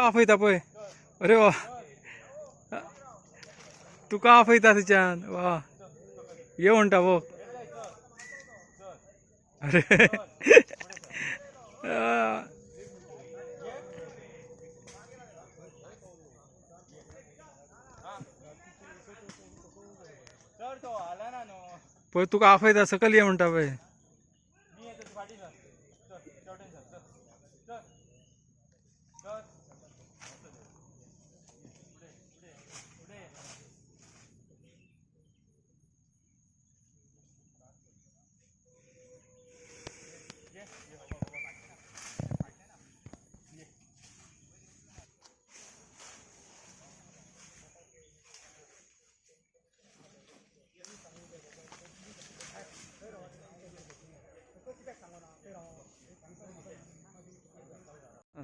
आपयता पळय. अरे वा, तुका आपयता थंयच्यान. वा, ये म्हणटा वो. अरे पळय तुका आपयता सकल ये म्हणटा पळय.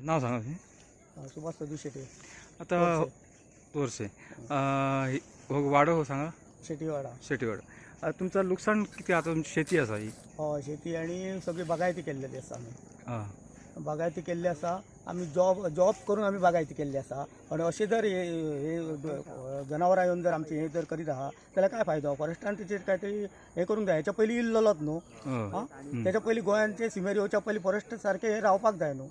नाव सांगा तुम्ही. सुभाष सदू शेट्टी. आता वर्षे वाडो हो सांगा. शेतीवाडा. शेटीवाडा. तुमचं नुकसान किती आता तुमची शेती असा ही? हय, शेती आणि सगळी बागायती केल्लेली आसा आमी. हां, बागायती केल्ली आसा. आमी जॉब करून आमी बागायती केल्ली आसा. आणि अशें जर हे जनावरां येवन जर आमचे हे जर करीत आहा जाल्यार काय फायदो? फॉरेस्टान तेचेर काय तरी हे करूंक जाय. हेच्या पयलीं इल्लोच न्हू. हां, तेच्या पयलीं गोंयांचे सिमेर येवच्या पयलीं फॉरेस्ट सारके हे रावपाक जाय न्हू.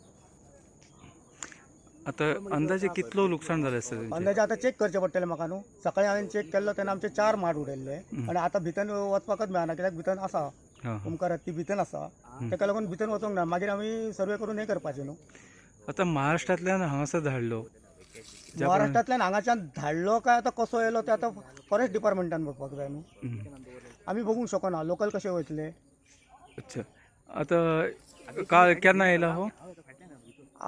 आता अंदाजे कितलो नुकसान जालें आसता? अंदाजे आता चेक करचे पडटलें म्हाका न्हू. सकाळी हांवें चेक केल्लो तेन्ना आमचे 4 माड उडयल्ले. आणि आता भितर वचपाकच मेळना, कित्याक भितर आसा ओमकार हत्ती भितर आसा. तेका लागून भितर वचोंक ना. मागीर आमी सर्वे करून हे करपाचें न्हू. आता महाराष्ट्रांतल्यान हांगासर धाडलो. महाराष्ट्रांतल्यान हांगाच्यान धाडलो काय आता कसो येयलो ते आता फॉरेस्ट डिपार्टमेंटान बघपाक जाय न्हू. आमी बघूंक शकना लोकल कशे वयतले. अच्छा, आता केन्ना येयला हो?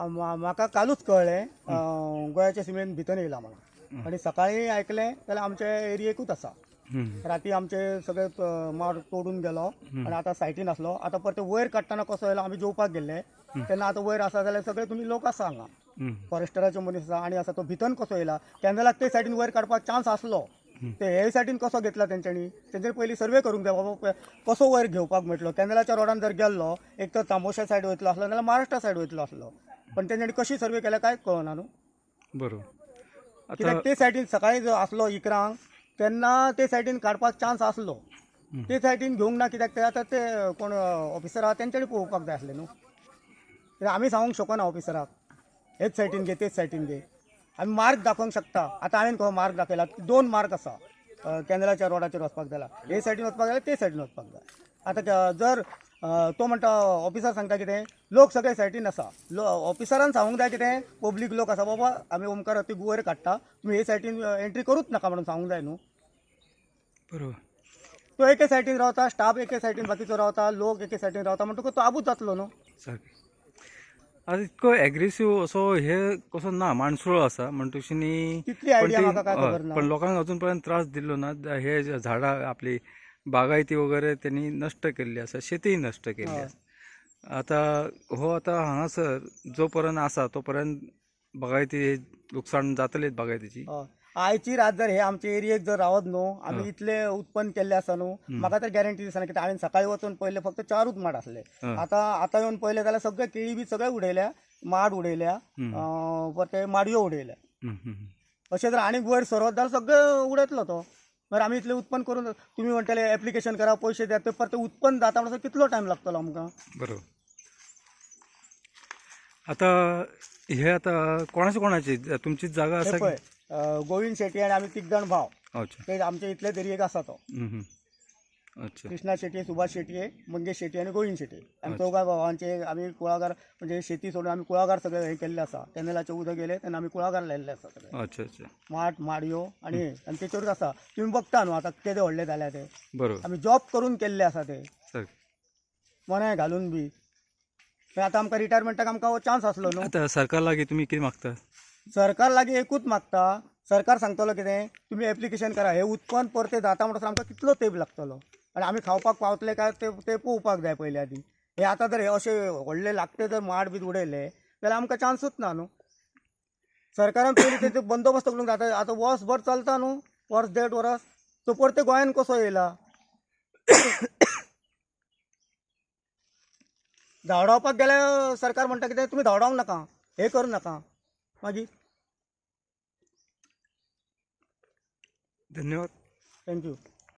म्हाका कालूच कळ्ळें गोंयाच्या सिमेन भितर येयला म्हणून. आणि सकाळी आयकलें जाल्यार आमच्या एरियेकूच आसा. राती आमचे सगळे माड तोडून गेलो आणि आता सायटीन आसलो. आता परत वयर काडटना कसो येयलो, आमी जेवपाक गेल्ले तेन्ना आता वयर आसा जाल्यार सगळे तुमी लोक आसा हांगा. फॉरेस्टराचे मनीस आसा आणि आसा तो भितन कसो येयला. कॅनलाक ते सायडीन वयर काडपाक चान्स आसलो. ते हे सायडीन कसो घेतला तेंच्यांनी? तेंच्यांनी पयलीं सर्वे करूंक जाय बाबा कसो वयर घेवपाक मेळटलो. कॅनलाच्या रोडान जर गेल्लो एक तर तांबोशा सायड वयतलो आसलो नाल्यार महाराष्ट्रा सायड वयतलो आसलो. पण तेंच्यांनी कशी सर्वे केल्या काय कळना न्हू. बरोबर. कित्याक ते सायडीन सकाळी जो आसलो इकरांक तेन्ना ते सायडीन काडपाक चान्स आसलो. ते सायडीन घेवंक ना कित्याक ते आतां ते कोण ऑफिसर आहा तेंच्यांनी पळोवपाक जाय आसलें न्हू. कित्याक आमी सांगूंक शकना ऑफिसराक हेच सायडीन घे तेच सायडीन घे. आमी मार्ग दाखोवंक शकता. आतां हांवें खंय मार्ग दाखयला 2 मार्ग आसा कॅनलाच्या रोडाचेर वचपाक जाल्यार. हे सायडीन वचपाक जाय ते सायडीन वचपाक जाय. आतां जर तो म्हणटा ऑफिसर सांगता कितें लोक सगळे सायडीन आसा. ऑफिसरान सांगूंक जाय कितें पब्लीक लोक आसा बाबा आमी ओमकार हत्ती वयर काडटा तुमी हे सायडीन एंट्री करूच नाका म्हणून सांगूंक जाय न्हू. बरोबर. तो एके सायडीन रावता, स्टाफ एके सायडीन बाकीचो रावता, लोक एके सायडीन रावता म्हणटकूच तो आबूज जातलो न्हू. सारकें. आता इतको एग्रेसिव्ह असो हे कसो ना, माणसुळो आसा म्हणटकुशीनी. तितली आयडिया म्हाका काय खबर ना. पण लोकांक अजून पर्यंत त्रास दिल्लो ना. हे जे झाडां आपली बागायती वगैरे त्यांनी नष्ट केल्ली आसा, शेतीय नष्ट केल्ली आसा. आता आता हांगासर जो पर्यंत आसा तो पर्यंत बागायती नुकसाण जातलेच बागायतीची. आयची रात जर हे आमच्या एरियेक जर रावत न्हू आमी इतले उत्पन्न केल्ले आसा न्हू म्हाका तर गॅरंटी दिसना. कित्याक हांवें सकाळी वचून पयले फक्त 4च माड आसले. आता येवन पयले जाल्यार सगळे केळी बी सगळे उडयल्या, माड उडयल्या, परते माडयो उडयल्या. अशें जर आनीक वयर सरत जाल्यार सगळें उडयतलो तो. बरं आमी इतलें उत्पन्न करून तुमी म्हणटले एप्लिकेशन करा पयशे द्या ते परते उत्पन्न जाता म्हणसर कितलो टायम लागतलो आमकां? बरोबर. आता हे आता कोणाची तुमचीच जागा आसा? पळय गोविंद शेट्टी आणि आमी 3 जाण भाव. अच्छा. ते आमचे इतले एरियेक आसा तो. अच्छा. कृष्णा शेट्टी, सुभाष शेट्टी, मंगेश शेट्टी आणि गोविंद शेट्टी. आमी 4 भावांचे आमी कुळागर म्हणजे शेती सोडून आमी कुळागर सगळे हे केल्ले आसा. कॅनलाचे उदक गेले तेन्ना आमी कुळागर लायल्ले आसा सगळे. अच्छा अच्छा. माडयो आणि तेचेरूच आसा. तुम्ही बघता न्हू आता केदे व्हडले जाल्या ते. बरोबर. आमी जॉब करून केल्ले आसा ते सारकें. मनाय घालून बी. आता आमकां रिटायरमेंटाक आमकां चान्स आसलो न्हू. आता सरकार लागीं तुमी कितें मागता? सरकार लागीं एकूच मागता. सरकार सांगतलो कितें तुमी एप्लिकेशन करा. हे उत्पन्न परते जाता म्हणसर आमकां कितलो तेंप लागतलो आणि आमी खावपाक पावतले काय ते पळोवपाक जाय पयलीं आदी. हे आतां जर हे अशे व्हडले लागते जर माड बी उडयले जाल्यार आमकां चान्सूच ना न्हू. सरकारान पयलीं तेचो बंदोबस्त करूंक जाता. आतां वर्सभर चलता न्हू, वर्स 1.5 वर्स तो परते गोंयान कसो येयला. धांवडावपाक गेल्यार सरकार म्हणटा कितें तुमी धांवडावंक नाका, हे करूं नाका. मागीर धन्यवाद. थँक्यू.